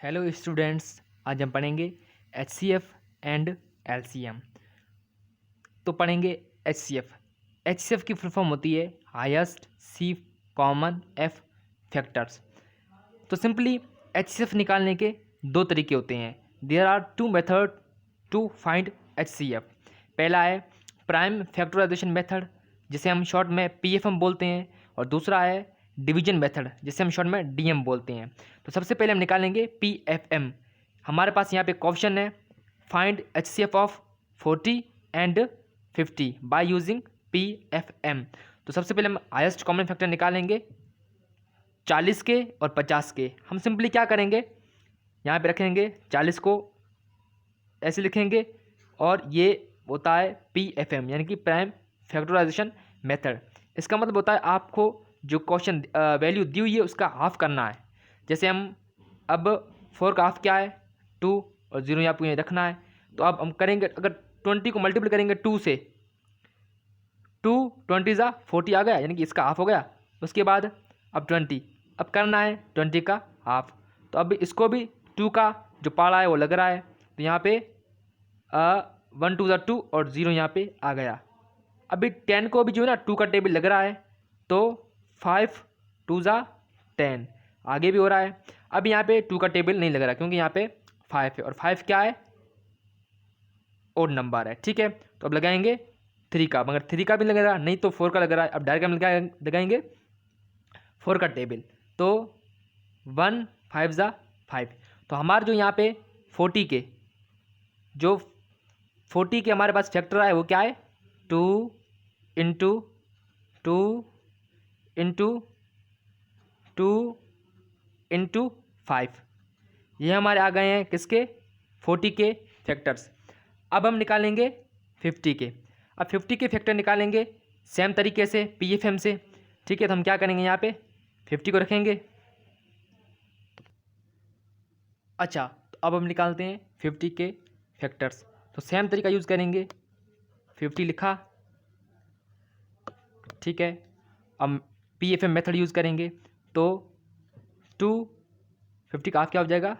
Hello students, आज हम पढ़ेंगे HCF एंड LCM। तो पढ़ेंगे HCF। HCF की फुल फॉर्म होती है highest c common f factors. तो सिंपली HCF निकालने के दो तरीके होते हैं। There are two method to find HCF। पहला है प्राइम फैक्टराइजेशन मेथड, जिसे हम शॉर्ट में PFM बोलते हैं, और दूसरा है डिवीजन मेथड, जिसे हम शॉर्ट में DM बोलते हैं। तो सबसे पहले हम निकालेंगे PFM। हमारे पास यहाँ पे क्वेश्चन है find HCF of 40 and 50 by using PFM। तो सबसे पहले हम हाईएस्ट कॉमन फैक्टर निकालेंगे 40 के और 50 के। हम सिंपली क्या करेंगे, यहाँ पे रखेंगे 40 को ऐसे लिखेंगे, और ये होता है PFM यानी कि प्राइम फैक्टराइजेशन मेथड। इसका मतलब होता है आपको जो क्वेश्चन वैल्यू दी हुई है उसका हाफ करना है। जैसे हम अब 4 का हाफ क्या है 2, और 0 यहाँ पे रखना है। तो अब हम करेंगे, अगर 20 को मल्टीप्लाई करेंगे 2 से, 2 20 ज़ा 40 आ गया, यानी कि इसका हाफ हो गया। उसके बाद अब 20, अब करना है 20 का हाफ। तो अब इसको भी 2 का जो पाड़ा है वो लग रहा है, तो यहाँ पे 1 2 ज़ा 2 और 0 यहाँ पे आ गया। अभी 10 को भी जो है ना 2 का टेबल लग रहा है, तो 5 2 ज़ा 10 आगे भी हो रहा है। अब यहाँ पे 2 का टेबल नहीं लग रहा क्योंकि यहाँ पे 5 है, और 5 क्या है ओड नंबर है। ठीक है, तो अब लगाएंगे 3 का, मगर 3 का भी लग रहा नहीं तो 4 का लग रहा है। अब डायरेक्ट हम लगाएंगे 4 का टेबल, तो 1 5 ज़ा 5। तो हमारे जो यहाँ पे 40 के जो 40 के हमारे पास फैक्टर है वो क्या है 2 इंटू 2 इंटू 2 इंटू 5। ये हमारे आ गए हैं किसके 40 के फैक्टर्स। अब हम निकालेंगे 50 के। अब 50 के फैक्टर निकालेंगे सेम तरीके से PFM से। ठीक है, तो हम क्या करेंगे, यहाँ पे 50 को रखेंगे। अच्छा, तो अब हम निकालते हैं 50 के फैक्टर्स। तो सेम तरीका यूज़ करेंगे, 50 लिखा, ठीक है। अब PFM मेथड यूज़ करेंगे, तो 2 50 का हाफ क्या हो जाएगा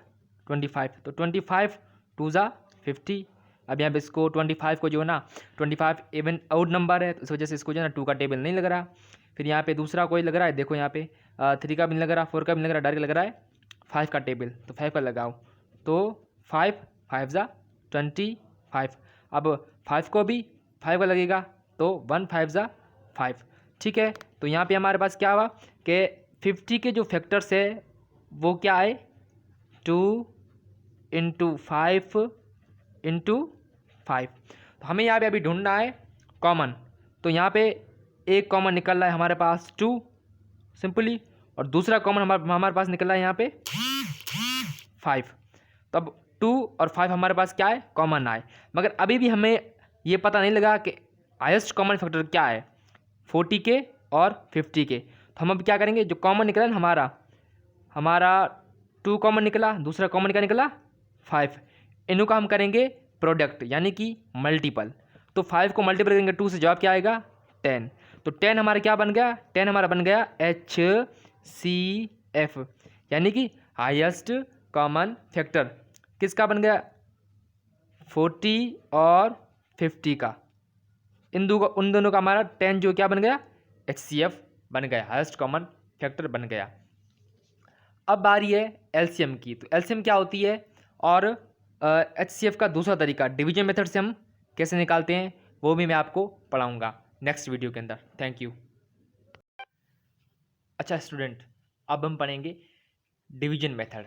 25। तो 25 2 ज़ा 50। अब यहाँ पे इसको 25 को जो है ना 25 इवन आउट नंबर है, तो इस वजह से इसको जो है ना 2 का टेबल नहीं लग रहा। फिर यहाँ पे दूसरा कोई लग रहा है, देखो यहाँ पे 3 का भी नहीं लग रहा, 4 का भी नहीं लग रहा, डायरेक्ट लग रहा है 5 का टेबल। तो 5 का लगाओ, तो 5 5 ज़ा 25। अब 5 को भी 5 का लगेगा, तो 1 5 ज़ा 5। ठीक है, तो यहाँ पे हमारे पास क्या हुआ कि 50 के जो फैक्टर्स है वो क्या है 2 इंटू 5 इंटू 5। तो हमें यहाँ पे अभी ढूंढना है कॉमन। तो यहाँ पे एक कॉमन निकल रहा है हमारे पास 2 सिंपली, और दूसरा कॉमन हमारे पास निकल रहा है यहाँ पे 5। तो अब 2 और 5 हमारे पास क्या है कॉमन आए, मगर अभी भी हमें ये पता नहीं लगा कि हाईएस्ट कॉमन फैक्टर क्या है 40 के और 50 के। तो हम अब क्या करेंगे, जो कॉमन निकला ना हमारा 2 कॉमन निकला, दूसरा कॉमन क्या निकला 5, इनों का हम करेंगे प्रोडक्ट यानी कि मल्टीपल। तो 5 को मल्टीपल करेंगे 2 से, जवाब क्या आएगा 10। तो 10 हमारा क्या बन गया, 10 हमारा बन गया HCF यानी कि हाईएस्ट कॉमन फैक्टर किसका बन गया 40 और 50 का। उन दोनों का हमारा 10 जो क्या बन गया HCF बन गया, हाईएस्ट कॉमन फैक्टर बन गया। अब बारी है LCM की। तो LCM क्या होती है, और HCF का दूसरा तरीका डिवीजन मेथड से हम कैसे निकालते हैं वो भी मैं आपको पढ़ाऊंगा नेक्स्ट वीडियो के अंदर। Thank you. अच्छा स्टूडेंट, अब हम पढ़ेंगे डिवीजन मेथड।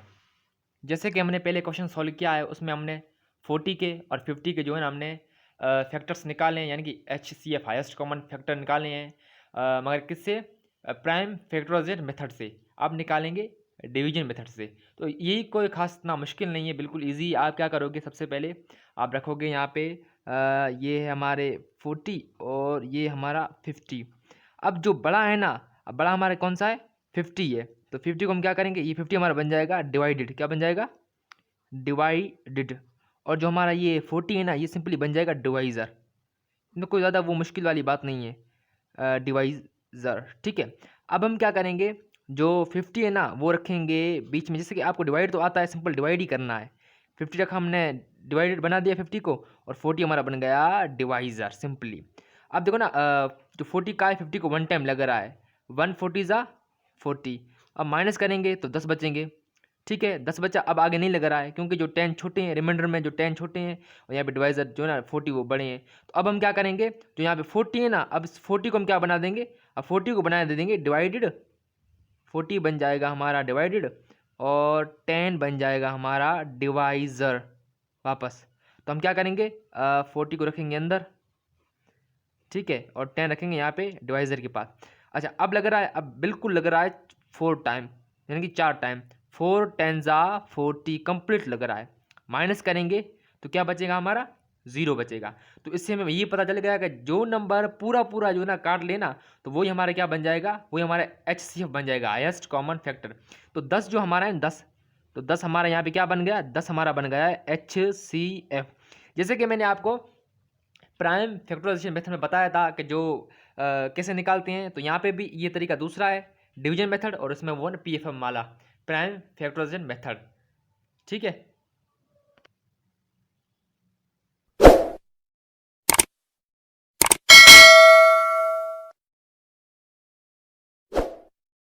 जैसे कि हमने पहले क्वेश्चन सॉल्व किया है, उसमें हमने 40 के और 50 के जो है ना हमने फैक्टर्स निकाले हैं, यानी कि HCF हाईएस्ट कॉमन फैक्टर निकाले हैं, मगर किससे प्राइम फैक्टराइजेशन मेथड से। अब निकालेंगे डिवीजन मेथड से। तो यही कोई खास इतना मुश्किल नहीं है, बिल्कुल इजी। आप क्या करोगे, सबसे पहले आप रखोगे यहाँ पे ये है हमारे 40 और ये हमारा 50। अब जो बड़ा है ना, अब बड़ा हमारा कौन सा है 50 है, तो 50 को हम क्या करेंगे, ये 50 हमारा बन जाएगा डिवाइडेड, क्या बन जाएगा डिवाइडेड। और जो हमारा ये 40 है ना, ये सिंपली बन जाएगा डिवाइज़र। इनमें कोई ज़्यादा वो मुश्किल वाली बात नहीं है, डिवाइज़र। ठीक है, अब हम क्या करेंगे जो 50 है ना वो रखेंगे बीच में। जैसे कि आपको डिवाइड तो आता है, सिंपल डिवाइड ही करना है। 50 रखा हमने, डिवाइडेड बना दिया 50 को, और 40 हमारा बन गया डिवाइज़र सिंपली। अब देखो ना जो 40 का है 50 को 1 टाइम लग रहा है, 140 ज़ा 40। अब माइनस करेंगे तो 10 बचेंगे, ठीक है 10 बचा। अब आगे नहीं लग रहा है क्योंकि जो 10 छोटे हैं, रिमाइंडर में जो 10 छोटे हैं और यहाँ पे डिवाइज़र जो है ना 40 वो बड़े हैं। तो अब हम क्या करेंगे, जो यहाँ पे 40 है ना, अब इस 40 को हम क्या बना देंगे, अब 40 को बना दे देंगे डिवाइडेड, 40 बन जाएगा हमारा डिवाइडेड और 10 बन जाएगा हमारा डिवाइज़र वापस। तो हम क्या करेंगे, 40 को रखेंगे अंदर, ठीक है, और 10 रखेंगे यहाँ पे डिवाइज़र के पास। अच्छा अब लग रहा है, अब बिल्कुल लग रहा है 4 टाइम, यानी कि 4 टाइम, 4 10 ज़ा 40 कंप्लीट लग रहा है। माइनस करेंगे तो क्या बचेगा हमारा, 0 बचेगा। तो इससे हमें ये पता चल गया कि जो नंबर पूरा पूरा जो ना काट लेना तो वही हमारा क्या बन जाएगा, वही हमारा HCF बन जाएगा, हाईएस्ट कॉमन फैक्टर। तो 10 जो हमारा है 10, तो 10 हमारा यहाँ पे क्या बन गया, 10 हमारा बन गया है HCF। जैसे कि मैंने आपको प्राइम फैक्टराइजेशन मेथड में बताया था कि जो कैसे निकालते हैं, तो यहाँ पे भी ये तरीका दूसरा है, डिवीजन मेथड, और इसमें 1 PFM वाला प्राइम फैक्टराइजेशन मेथड, ठीक है।